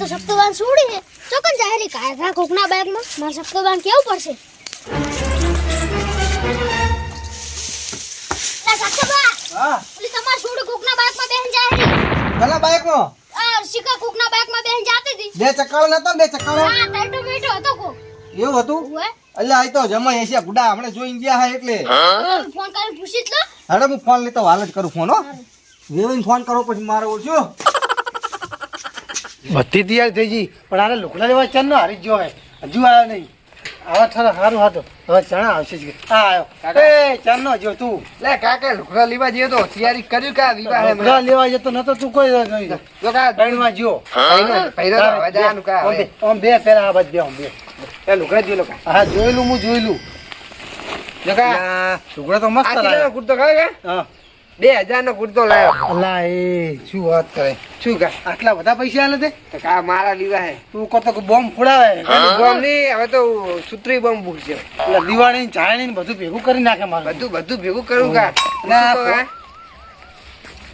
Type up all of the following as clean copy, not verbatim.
સપ્તબાન છોડી છે ચોકન જાહેરી કાયદા કોકના બેગમાં માર સપ્તબાન કેવું પડશે લા સપ્તબા હા ઓલી તમાર છોડી કોકના બેગમાં બેહન જાહેરી ભલા બાઈકમાં આ શિકા કોકના બેગમાં બેહન જાતી હતી બે ચક્કાળો નતો ને બે ચક્કાળો હા ટાઈટો બેટો હતો કો એવું હતું ઓએ અલ્યા આ તો જમાઈ હશે બુડા હમણે જોઈને ગયા હા એટલે ફોન કરીને પૂછી જ લો હાડે હું ફોન લેતો હાલ જ કરું ફોન હો વેવીને ફોન કરો પછી મારે ઓળખ્યો બધી તૈયાર થઈ ગઈ પણ આને લુકડા લેવા ચાલ નો હારી ગયો હે હજુ આવ્યો નહીં આવા થોડો સારું હતો હવે ચણા આવશે જ આ આવ્યો એ ચાલ નો જો તું લે કાકા લુકડા લેવા જઈએ તો તૈયારી કર્યું કા વિવાહ હે લુકડા લેવા જતો નતો તું કોઈ નહીં જો કા ત્રણમાં જો પહેલા તો જવાનું કા હવે આમ બે ફેરા આ બાજુ બે આમ બે એ લુકડા જો લો કા હા જોયેલું હું જોયેલું જો કા લુકડા તો મસ્ત આ લાગે કિલો કુર્તો ખાય કા હા 2000 નો કુર્તો લાયો અલા એ શું વાત કરે શું કા આટલા બધા પૈસા આલે તે તો કા મારા લીવા હે તું કતો કે બોમ્બ ફોડાવે બોમ્બ ની હવે તો સુત્રી બોમ્બ ભૂલશે એટલે દિવાળી ચાયણી ને બધું ભેગું કરી નાખે મારું બધું ભેગું કરું કા ના,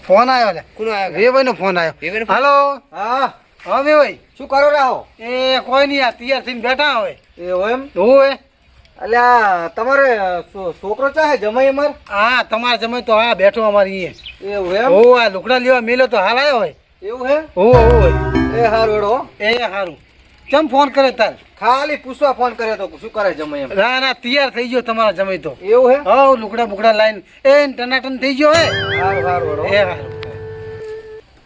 ફોન આવ્યો લે કોનો આવ્યો વેભાઈ નો ફોન આવ્યો વેવાઈનો ફોન? હાલો હા હા વેભાઈ શું કરો રાહો એ કોઈ નહીં આ તૈયાર થઈને બેઠા હોય એવું એમ હોય અલ્યા તમારે છોકરો ચાહે જમાઈ અમાર હા તમારે જમાઈ તો હા બેઠો અમારી એવું એમ ઓ આ લુકડા લેવા મેલો તો હાલ આવ્યો હોય એવું હે હોય એ હારું હેડો એ સારું કેમ ફોન કરે તાર ખાલી પૂછવા ફોન કર્યો તો શું કરે જમાઈ એમ ના ના તૈયાર થઈ ગયો તમારા જમાઈ તો એવું હે હો લુકડા બુકડા લાઈન એ ટનાટન થઈ ગયો હે હારું હારું એ હેડો સારું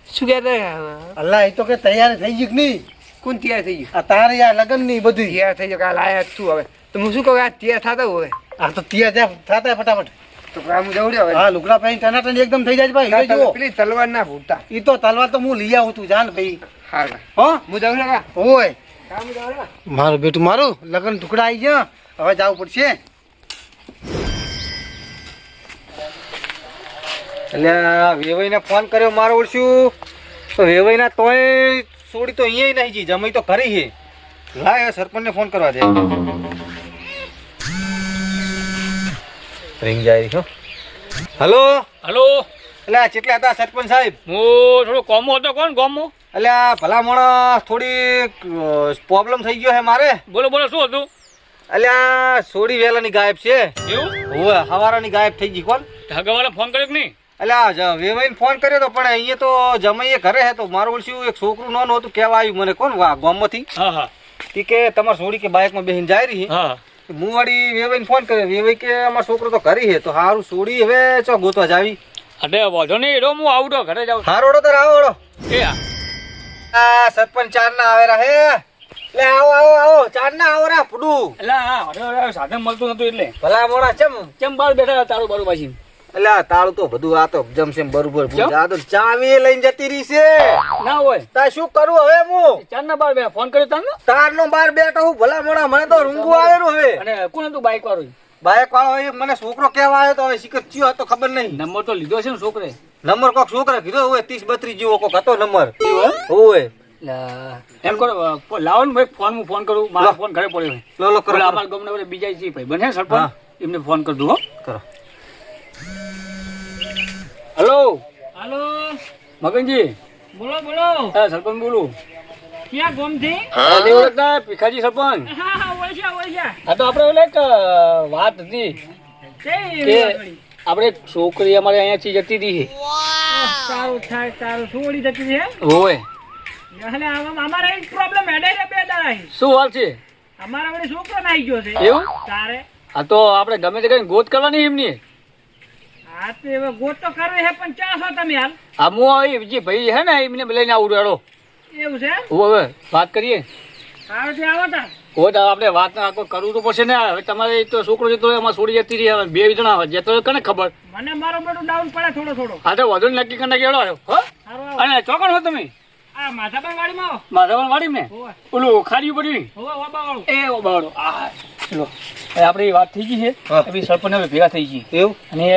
શું કહેતા અલ્લાહ એ તો કે તૈયાર થઈ ગયું કે નહીં કોણ તૈયાર થઈ ગયું આ તારે યાર લગન નહીં બધું તૈયાર થઈ ગયો કા લાયા તું હવે તો હું શું કહું આ તૈયાર થતા હોય આ તો તૈયાર થતા ફટાફટ તો હું જવું હવે હા લુકડા પહેરી ટનાટન એકદમ થઈ જાય ભાઈ એ જુઓ પેલી તલવાર ના ભૂલતા ઈ તો તલવાર તો હું લઈ આવું તું જાન ભાઈ હા હો હું જવું કા ઓય હું જવું કા મારું બેટું મારું લગન ટુકડા આવી ગયા હવે જવું પડશે એટલે વેવાઈને ફોન કર્યો મારો ઓળશું તો વેવાઈના તોય છોડી તો અહીંયા નહીં જી જમાઈ તો કરી છે લાય સરપંચને ફોન કરવા દે રિંગ જાય છો હલો હલો એટલે કેટલા હતા સરપંચ સાહેબ હું થોડો કોમો હતો કોણ કોમો એટલે આ ભલા માણસ થોડી પ્રોબ્લેમ થઈ ગયો છે મારે બોલો બોલો શું હતું એટલે આ સોડી વેલાની ગાયબ છે એવું હોવે હવારાની ગાયબ થઈ ગઈ કોણ હગાવાળા ફોન કર્યો કે નહીં એટલે આ વેવાઈને ફોન કર્યો તો પણ અહીંયા તો જમાઈએ ઘરે હે તો મારું ઓળશું એક છોકરું નાનું હતું કહેવા આવ્યું મને કોણ ગામમાંથી હા હા તી કે તમારે સોડી કે બાઇકમાં બેસીને જાય રહી હા હું વળી વેવાઈને ફોન કર્યો વેવાઈ કે અમારો છોકરો તો ઘરે છે તો હારું સોડી હવે ચો ગોતવા જાવી અરે વાંધો નહીં એડો હું આવું તો ઘરે જાઉં હારોડો તો આવો ઓડો એ આ સરપંચ ચાર ના આવેરા હે લે આવો આવો આવો ચાર ના આવો રા ફુડું એટલે હા અરે સાધન મળતું નતું એટલે ભલા મોણા ચમ કેમ બહાર બેઠા તારું બારું પાછી એટલે આ તાળું તો બધું આ તો જમશે બરોબર આ તો ચાવી લઈને જતી રહી છે ના હોય તા શું કરું હવે હું ચાર ના બાર બેઠા ફોન કર્યો તાને તાર નો બાર બેઠો હું ભલા મોણા મને તો રૂંગું આવેલું હવે અને કોણ હતું બાઈક વાળું બાઇક વાળો એ મને છોકરો કેવા આવ્યો તો હવે શિખર ચિયો હતો ખબર નહીં નંબર તો લીધો છે ને છોકરે નંબર કોક છોકરા કીધો હોય 30-32 જેવો કોક હતો નંબર હોય એમ કરો લાવો ને ભાઈ ફોન હું ફોન કરું મારો ફોન ઘરે પડ્યો લો લો કરો પેલા અમારા ગામના બધા બીજા છે ભાઈ બને સરપંચ એમને ફોન કરી દઉં હો કરો હલો હાલો મગનજી બોલો બોલો હા સરપંચ બોલું ક્યાં ગોમ થી નહીં ઓળખતા ભીખાજી સરપંચ હા હા ઓળખ્યા ઓળખ્યા હા તો આપણે ઓલે એક વાત હતી કઈ કે વાગડી? આપણે એક છોકરી અમારે અહીંયાથી જતી હતી સારું થાય સારું છોડી જતી છે હોય એટલે અમારે એક પ્રોબ્લેમ હેડે છે બે દાડા શું હાલ છે અમારા વળી છોકરો નાઈ ગયો છે એવું તારે હા તો આપણે ગમે તે કરીને ગોત કરવાની એમની હા તો હવે ગોત તો કરવી છે પણ ચા છો તમે હાલ આ હું આવી જે ભાઈ છે ને એમને લઈને આવું હેડો એવું છે હવે વાત કરીએ સારું થી આવો તા હોય તો આપણે વાત કરવું તો પડશે ને હવે તમારે તો છોકરો જતો એમાં છોડી જતી રહી હવે બે જણા જતો કને ખબર મને મારો બેટું ડાઉન પડે થોડો થોડો હા તો વધુ નક્કી કરી નાખી હેડો હો સારું આવો અને ચોકણ હો તમે આ માથાભાઈ વાડીમાં આવો માધવન વાડી ને હોવે ઓલું ખારી પડ્યું હોવે વાબા વાળું એ બાવડો આ ચલો હવે આપણી વાત થઈ ગઈ છે હવે સરપંચ હવે ભેગા થઈ ગઈ એવું અને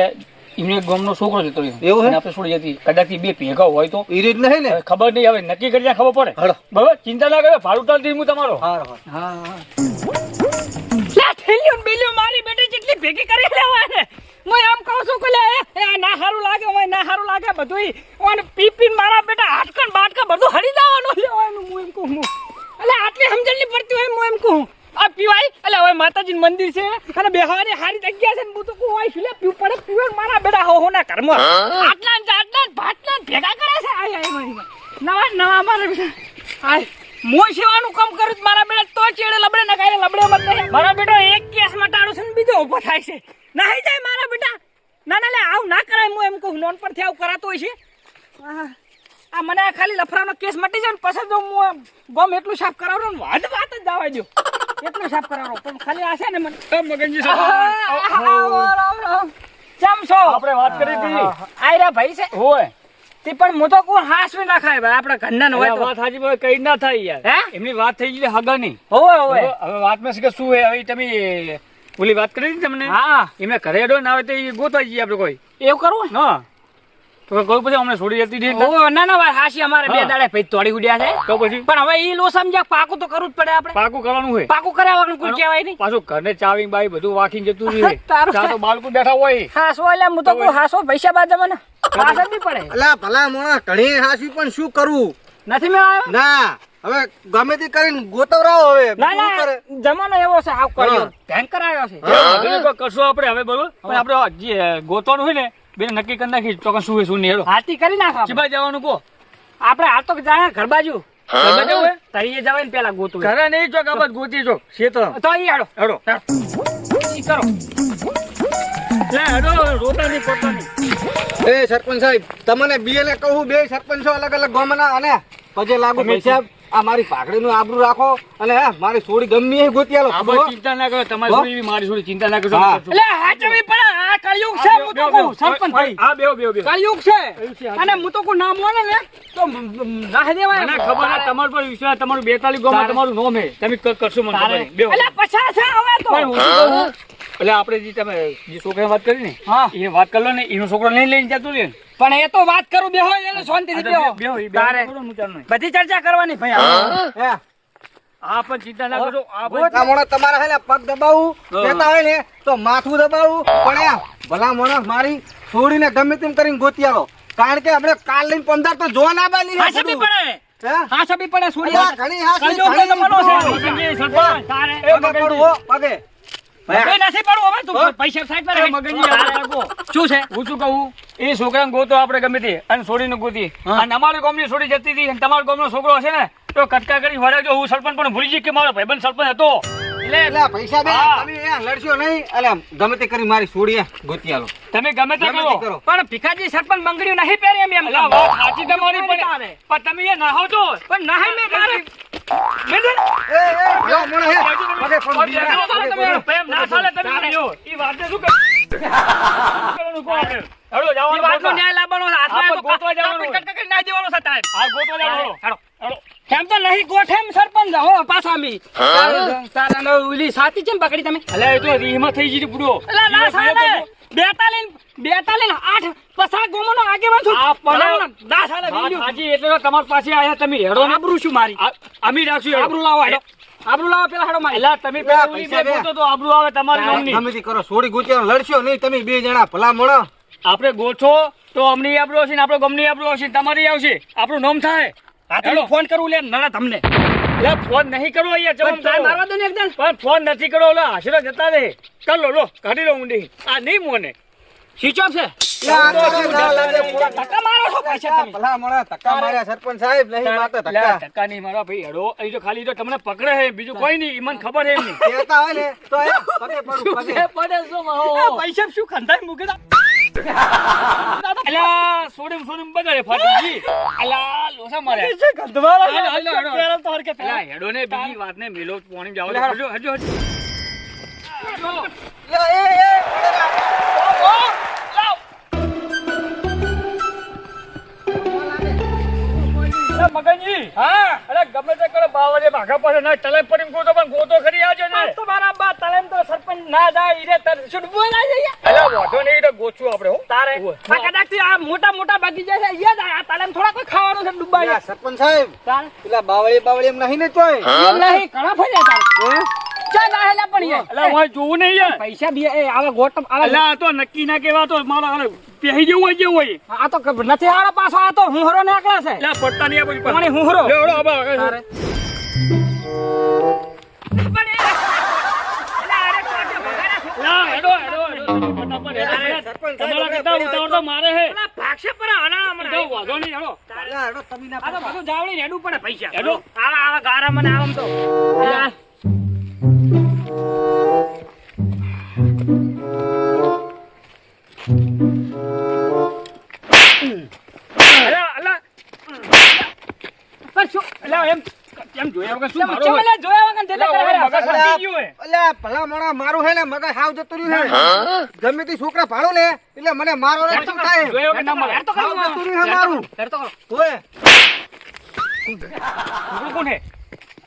એમને ગામનો છોકરો જતો રહ્યો એવું હે? અને આપણે છોડી જતી કદાચ બે ભેગા હોય તો ઈ રીત નહીં ને હવે ખબર નહીં હવે નક્કી કરી ત્યાં ખબર પડે હળો. બરાબર ચિંતા ના કરે ભાડું ટાળી હું તમારો હાર હાર હા લા થેલિયો ને બેલિયો મારી બેટી જેટલી ભેગી કરી લેવા ને હું એમ કહું છું કે લે, એ ના સારું લાગે ઓય ના સારું લાગે બધું ઓન પીપીન મારા બેટા હાટકન બાટકા બધું હરી જવાનું લેવાનું હું એમ કહું એટલે આટલી સમજણ નહીં પડતી હોય હું એમ કહું આ પીવાય એટલે હવે માતાજીનું મંદિર છે અને બેહવાની સારી જગ્યા છે ને હું તો કહું હોય શું લે પીવું પડે પીવે મારા બેટા હો ના ઘરમાં આટલા ને ભાટલા ને ભેગા કરે છે આય નવા મારા બેટા આય હું સેવાનું કામ કરું છું મારા બેટા તો ચેડે લબડે ને કાય લબડે મત નહીં મારા બેટો એક કેસ મટાડું છે ને બીજો ઊભો થાય છે નાહી જાય મારા બેટા ના લે આવું ના કરાય હું એમ કહું નોન પરથી આવું કરાતો હોય છે આ મને આ ખાલી લફરાનો કેસ મટી જાય ને પછી જો હું ગમ એટલું સાફ કરાવરો ને વાત જ જવા દો એટલું સાફ કરાવરો પણ ખાલી આ છે ને મને મગનજી ચમ છો આપણે વાત કરી હતી આયરા ભાઈ છે હોય તે પણ હું તો કોણ હાસવી ના ખાય ભાઈ આપણા ઘરના ન હોય તો વાત હાજી ભાઈ કઈ ના થાય યાર હે એમની વાત થઈ ગઈ હગાની હોવે હોવે હવે વાતમાં કે શું હે હવે તમે ઓલી વાત કરી હતી તમને હા એમને ઘરે હેડો ના આવે તો એ ગોતવા જઈએ આપણે કોઈ એવું કરવું હા તો કોઈ પછી અમને છોડી જતી હતી ઓ ના ભાઈ હાસી અમારે બે દાડે ભાઈ તોડી ઉડ્યા છે તો પછી પણ હવે ઈ લો સમજ્યા પાકું તો કરવું જ પડે આપણે પાકું કરવાનું હોય પાકું કર્યા વગર કોઈ કહેવાય નહીં પાછું ઘરને ચાવી બાઈ બધું વાખીને જતું રહે તારું ત્યાં તો બાળકો બેઠા હોય હાસો એટલે હું તો કહું હાસો પૈસા બાદ મને પાછળ બી પડે અલા ભલા મોણા ઘણી હાસી પણ શું કરવું નથી મેં આવ્યો ના હવે ગમે તે કરીને ગોતવરાવો હવે ના શું કરે? ના જમાનો એવો છે આવ કર્યો હા. ભયંકર આવ્યો છે કરશું આપણે હવે બરોબર પણ આપણે જે ગોતવાનું હોય ને બેન નક્કી કરી નાખી ચોક્કસ શું હોય શું નહીં હેડો હાથી કરી નાખો ચીબા જવાનું કહો આપણે હાલ તો જાય ઘર બાજુ ઘર બાજુ હોય? તરીએ જવાય ને પેલા ગોતું ઘરે નહીં ચોક આપણે ગોતી ચોક છે તો તો ઈ હાડો હેડો ઈ કરો લે હેડો રોતા નહીં પડતા નહીં એ સરપંચ સાહેબ તમને બીએલએ કહું બે સરપંચો અલગ અલગ ગામના અને પછી લાગુ પૈસા આ મારી પાઘડીનું આબરૂ રાખો અને હા મારી છોડી ગમી એ ગોતી આલો આપણે ચિંતા ના કરો તમારી છોડી એવી મારી છોડી ચિંતા ના કરશો હા. એટલે હાચવી પડે આ કળિયુગ છે હું તો કહું સરપંચ ભાઈ હા બેહો કળિયુગ છે અને હું તો કોઈ નામ હોય ને તો રાહ દેવાય મને ખબર છે તમારો પર વિશ્વાસ તમારું 42 ગામમાં તમારું નામ હે તમે કરશો મને ખબર છે. બેહો એટલે પછા છે હવે તો પણ હું શું કહું એટલે આપણે જે તમે જે છોકરાની વાત કરી ને હા. એ વાત કરી લો ને એનો છોકરો નહીં લઈને જતો રહે ને. પણ એ તો વાત કરું બેહો એટલે શાંતિથી બેહો બેહો એ તારે બેહો હું ચાલ નહીં બધી ચર્ચા કરવાની ભાઈ હે આ પણ ચિંતા ના કરશો આ આ મોણા તમારા હે ને પગ દબાવું કહેતા હોય ને તો માથું દબાવું પણ આ ભલા માણસ મારી છોડીને ગમે તેમ કરીને ગોતી આલો કારણ કે આપણે કાલ લઈને 15 તો જોવા ના બાની હાસબી પડે હાસબી પડે છોડી અલા, ઘણી હાસી, કળિયુગ ઘણી જમાનો છે. મગનજી, સરપંચ. તારે પગે પડું હો, પગે. એ નથી પડવું હવે તું પૈસા સાઈડ પર એ મગનજી યાદ રાખો. શું છે હું શું કહું એ છોકરાને ગોતો આપણે ગમે તે અને છોડીને ગોતી અને અમારી ગામની છોડી જતી હતી અને તમારા ગામનો છોકરો હશે ને તો કટકા કરી વળાવજો હું સરપંચ પણ ભૂલી જઈ કે મારો ભાઈબંધ સરપંચ હતો એટલે પૈસા દે હા. તમે એ લડશો નહીં એટલે ગમે તે કરી મારી છોડીએ ગોતી આલો તમે ગમે તે ગમે તે કરો કરો. પણ ભીખાજી સરપંચ બંગડીઓ નહીં પહેરે એમ અલા, વાત સાચી તમારી પણ તમે એ નાહો છો પણ નહીં મેં મારે એ ભલા મોણા હે પગે પડું બીજા. પગે પડું. પ્રેમ ના ચાલે તમે જો ઈ વાતને શું કરવાનું કહો આપણે. હેડો જવાનું વાતનો ગોતવા. ન્યાય લાવવાનો છે. હાથમાં આપણે તો ગોતવા જવાનું કાપી હોય. કટકા કરી ના દેવાનો છે તારે. આ ગોતવા જવાનું હેડો. હેડો. એમ તો નહીં ગોઠેમ સરપંચ હો પાછા મી તારા ઓલી સાથી ચમ પકડી તમે અલ્યા, એ તો રીહમાં થઈ ગઈ પૂરો એલા ના સાલે 42 8 પસા ગોમનો આગેવાન છું આ પણ ના સાલે વાત સાચી એટલે તો તમારી પાસે આયા તમે હેડો ને આબરૂ શું મારી અમે રાખશું હેડો. આબરૂ લાવો હેડો આબરૂ લાવો પેલા હેડો મારી અલ્યા, તમે પેલા ઓલી પૈસા બે દે. ગોતો તો આબરૂ આવે તમારી નામની. ગમે તે કરો છોડી ગોતી આલો. લડશો નહીં તમે બે જણા ભલા મોણા આપણે ગોઠો તો અમને આબરૂ આવશે ને આપણો ગમની આબરૂ આવશે ને તમારી આવશે આપણું નામ થાય આ તો ફોન કરું લે નડા તમને એટલે ફોન નહીં કરવો અહીંયા જવાબ તાર મારવા દો ને એકદમ પણ ફોન નથી કરવો ઓલા આશરો જતા રહે કર લો કાઢી લો ઊંડી આ નહીં મોને સ્વિચ ઓફ છે ધક્કા મારો છો પૈસા તમે ભલા મોણા ધક્કા માર્યા સરપંચ સાહેબ નહીં મારતા ધક્કા ટકા નહીં મારવા ભાઈ હેડો અહીં તો ખાલી તો તમને પકડે છે બીજું કોઈ નહીં ઈ મને ખબર છે એમની કહેતા હોય ને તો એ પગે પડું પગે પૈસા શું ખંધાઈ મૂકે અલ્યા સોડીમ બગાડે ફાટીજી અલ્યા લોસા મારે અલ્યા હેડો ને બીજી વાત ને મેલો પાણી જાવ હજો હજો મગનજી હા અરે ગમે તે કરો બાવળે ભાગા પાસે ના તલે પડીને ગોતો પણ ગોતો ખરી આજો ને તો મારા બા તલેમ તો સરપંચ ના જાય ઈરે તર છૂટબો ના જઈએ અલ્યા વાંધો નહીં તો ગોચું આપણે હો તારે ઉવ્વ. આ કદાચ આ મોટા બગીચા છે અહીંયા જાય આ તલેમ થોડા કોઈ ખાવાનું છે ડુબાઈ સરપંચ સાહેબ તારે પેલા બાવળી એમ નહીં ને તોય એમ નહીં ઘણા ફર્યા તારે ચા ના હેલા પણ યાર એટલે હું જોવું નહીં યાર પૈસા બી એ આવે ગોટ આવે એટલે આ તો નક્કી ના કેવા તો મારો પહેરી જેવું હોય જેવું હોય આ તો નથી આડો પાછો આ તો હુંહરો નાખલા છે એટલે પડતા નહીં આ બધું કોણે હુંહરો લેવડો હવે તારે પણ એ એટલે આરે કોટે ભગાડા લા હેડો હેડો હેડો ફટાફટ હેડો તમારા કરતા ઉતાવળ તો મારે હે પેલા ભાગશે પર આના તો હમણાં વાંધો નહીં હેડો અલા, હેડો તમે ના આ તો બધું જાવડી હેડું પડે પૈસા હેડો. આવા ગારા મને આમ તો અલા અલા પણ શું એટલે એમ જોયા વગર શું મારો ચમલે જોયા વગર તેલે કરે મગજ હરા. ફાટી ગયું હે અલ્યા ભલા મોણા મારું હે ને મગજ હાવ જતું રહ્યું હે ગમે તે છોકરા ભાડો ને એટલે મને મારો ને શું થાય જોયા વગર ના મળે હેડ તો હાવ કરો જતું રહ્યું હે મારું હેડ તો કરો ઓય છોકરો કોણ હે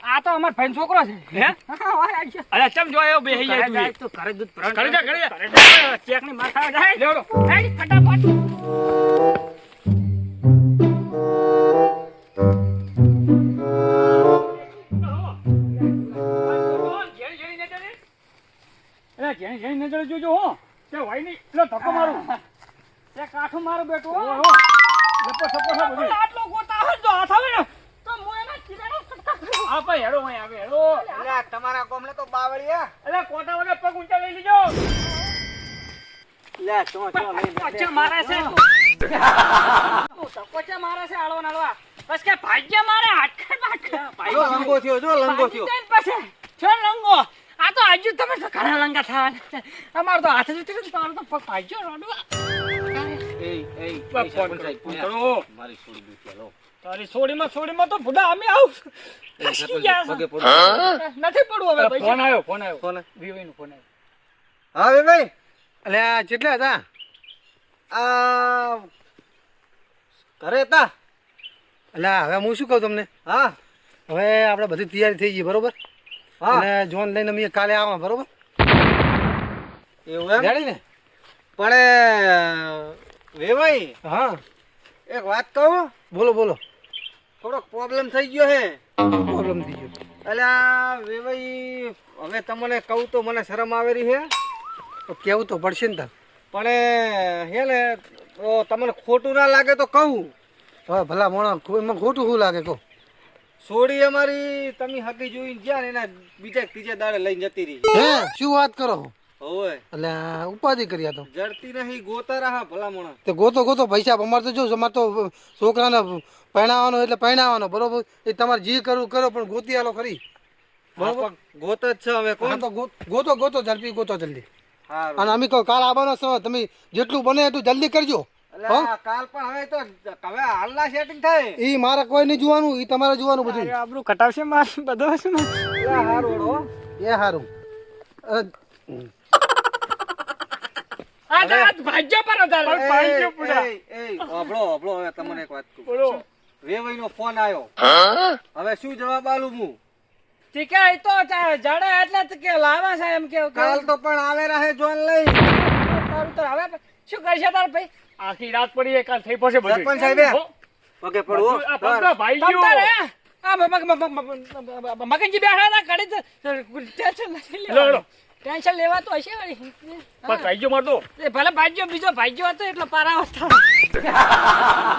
આ તો અમાર ભાઈ છોકરો છે હે હા વાય આઈ છે અલા ચમ જોયો બેહી જાય તું તો ઘરે દૂધ ભરણ કરી જા કરી જા ચેક ની માર ખાવા જાય લેવડો હેડ ફટાફટ જેની જેની નજરે જોજો હો તે વાઈ નહીં એટલે ધક્કો મારું તે કાઠું મારું બેટું ઓહો. હો લપો સપો સા બધું આટલો ગોતા હોય જો હાથ આવે ને તો હું એના ચીરાનો ફટકા કરું આ ભાઈ હેડો અહીં આવે હેડો અલ્યા તમારા ગામલે તો બાવળિયા એટલે કોટા વગર પગ ઊંચા લઈ લીજો લે ચો પચ્ચા મારે છે પચ્ચા મારે છે આળવા નાળવા બસ કે ભાગ્ય મારે હાટકા જો લંગો થયો જો લંગો થયો પછી છો લંગો આ તો આજુ તમે તો ઘણા લંગા થવાના અમાર તો હાથ જ ઉતરી ને તારો તો પગ ભાગ્યો રોડવા ફોન કરો મારી છોડી દીધી લો તારી સોડીમાં તો બુડા અમે આવું ખસકી ગયા છે. પગે પડો નથી પડવું હવે પૈસા ફોન આવ્યો ફોન ફોન. વીવીનો ફોન આવ્યો હા બે ભાઈ અલ્યા કેટલા હતા આ ઘરે હતા અલ્યા હવે હું શું કહું તમને હા હવે આપણે બધી તૈયારી થઈ ગઈ બરોબર હા અને જોન લઈને અમે કાલે આવવા બરોબર એવું એમ જાણી ને પણ વેવાઈ હા એક વાત કહું બોલો બોલો થોડોક પ્રોબ્લેમ થઈ ગયો હે પ્રોબ્લેમ થઈ ગયો અલ્યા વેવાઈ હવે તમને કહું તો મને શરમ આવેલી છે તો કેવું તો પડશે ને તાર પણ હે ને તો તમને ખોટું ના લાગે તો કહું હવે ભલા મોણા એમાં ખોટું શું લાગે કહો સોડી અમારી તમે હકી જોઈને ગયા ને એના બીજા ત્રીજા દાડે લઈને જતી રહી હે શું વાત કરો હોવે એટલે ઉપાધિ કર્યા તો જડતી નહીં ગોતા રહા ભલા મોણા તે ગોતો પૈસા અમારે તો જો અમારે તો છોકરાને પહેણાવવાનો એટલે પહેણાવવાનો બરોબર એ તમારે જે કરવું કરો પણ ગોતી આલો ખરી બરોબર ગોત જ છે હવે હા કોણ તો ગોતો ઝડપી ગોતો જલ્દી હારું. અને અમે કહો કાલ આવવાનો છો તમે જેટલું બને એટલું જલ્દી કરજો અલ્યા કાલ પણ હવે તો હવે હાલના સેટિંગ થાય એ મારે કોઈ નહીં જોવાનું એ તમારે જોવાનું બધું આબરૂ કટાવશે માર બધો હશે ને અલ્યા હારું હો. એ સારું આ તો આ ભાગ્ય પર વધારે ભાગ્ય પૂરા એ, હોભળો, હોભળો, હવે તમને એક વાત કહું. બોલો વેવાઈનો ફોન આવ્યો હવે શું જવાબ આલું હું ઠીક હે એ તો જડે એટલે તો કે લાવે છે એમ કે કાલ તો પણ આવે રહે જોન લઈ તારું તો હવે શું કરશે તાર ભાઈ આખી રાત પડી કાલ થઈ પડશે બધું સરપંચ સાહેબે. હો. પગે પડવું આ પગનો ભાઈ તમ ગયો તારે આ મગનજી બેઠા હતા ઘડી તો ટેન્શન નથી હેલો, હેલો. ટેન્શન લેવા તો હશે વળી પણ ભાઈ ગયો મારતો એ ભલે ભાગ્યો બીજો ભાગ્યો હતો એટલો પારા હતા